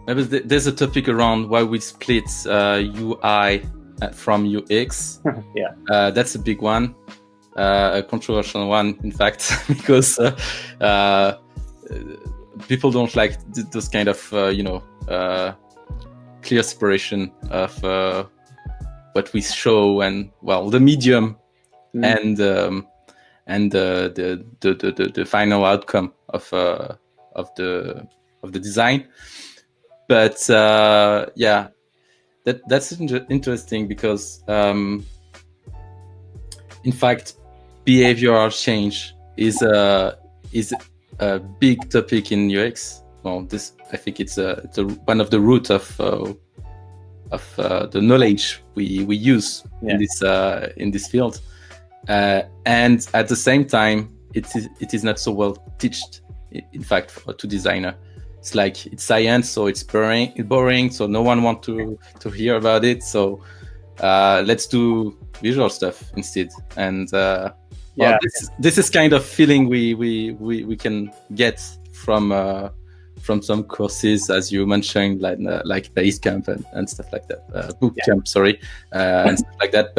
maybe there's a topic around why we split UI from UX. Yeah, that's a big one, a controversial one, in fact, because people don't like those kind of clear separation of what we show and the medium and the final outcome of the design. But that's interesting because in fact behavioral change is a big topic in UX. Well, this I think it's one of the root of the knowledge we use in this field, and at the same time it is not so well taught, in fact, to designer. It's like it's science, so it's boring, so no one wants to hear about it. So let's do visual stuff instead. And this is kind of feeling we can get from some courses, as you mentioned, like Basecamp and stuff like that, Bootcamp, and stuff like that.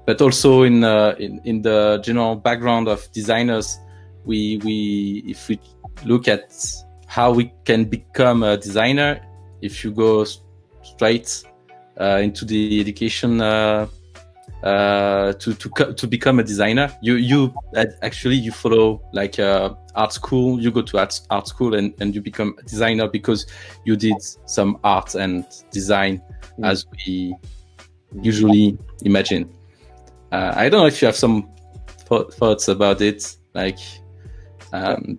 But also in the general background of designers, if we look at how we can become a designer, if you go straight into the education to become a designer, you follow like art school. You go to art school and you become a designer because you did some art and design as we usually imagine. I don't know if you have some thoughts about it, like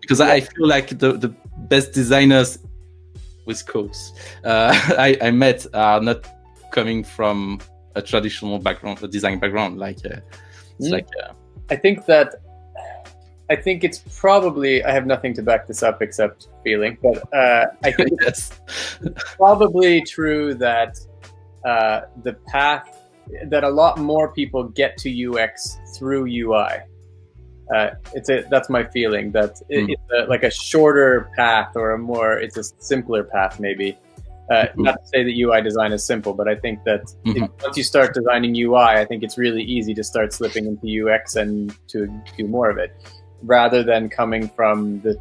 because I feel like the best designers with quotes I met are not coming from a traditional background, a design background. I think it's probably, I have nothing to back this up except feeling, but I think it's probably true that the path that a lot more people get to UX through UI. That's my feeling, that it's like a shorter path, or it's a simpler path maybe. Not to say that UI design is simple, but I think that once you start designing UI, I think it's really easy to start slipping into UX and to do more of it, rather than coming from the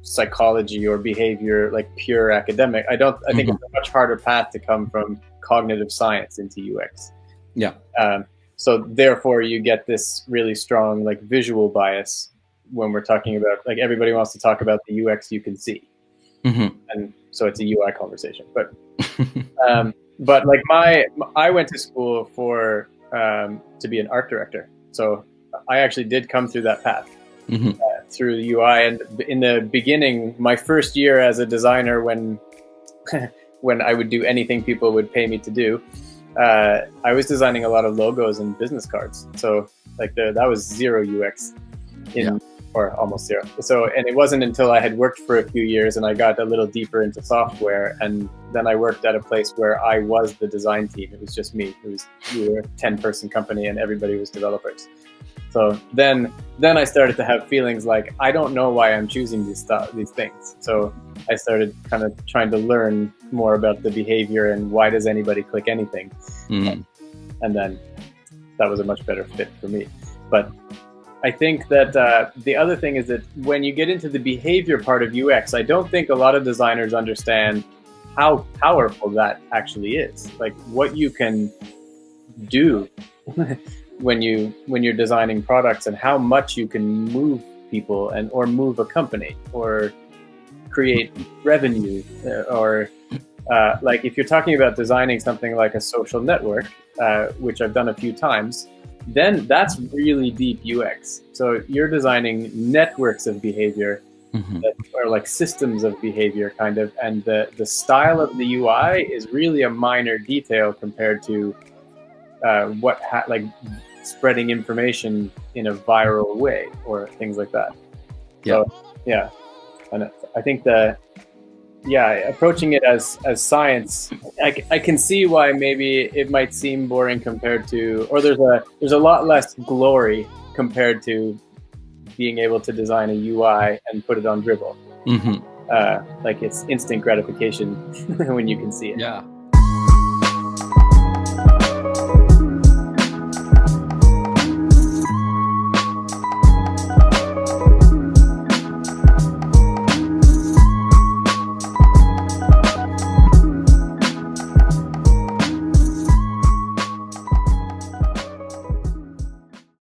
psychology or behavior, like pure academic. I think it's a much harder path to come from cognitive science into UX. Yeah. So therefore you get this really strong visual bias when we're talking about, everybody wants to talk about the UX you can see. And so it's a UI conversation, but I went to school for to be an art director. So I actually did come through that path through UI. And in the beginning, my first year as a designer, when I would do anything people would pay me to do, I was designing a lot of logos and business cards. So that was zero UX or almost zero. So, and it wasn't until I had worked for a few years and I got a little deeper into software, and then I worked at a place where I was the design team. It was just me. We were a 10-person company and everybody was developers. So then I started to have feelings like, I don't know why I'm choosing these things. So I started kind of trying to learn more about the behavior and why does anybody click anything. And then that was a much better fit for me. But I think that the other thing is that when you get into the behavior part of UX, I don't think a lot of designers understand how powerful that actually is. Like what you can do when you're designing products, and how much you can move people or move a company or create revenue, or if you're talking about designing something like a social network, which I've done a few times, then that's really deep UX. So you're designing networks of behavior that are like systems of behavior kind of, and the style of the UI is really a minor detail compared to spreading information in a viral way or things like that. So and I think approaching it as science, I can see why maybe it might seem boring compared to, or there's a lot less glory compared to being able to design a UI and put it on Dribble. like it's instant gratification when you can see it. Yeah.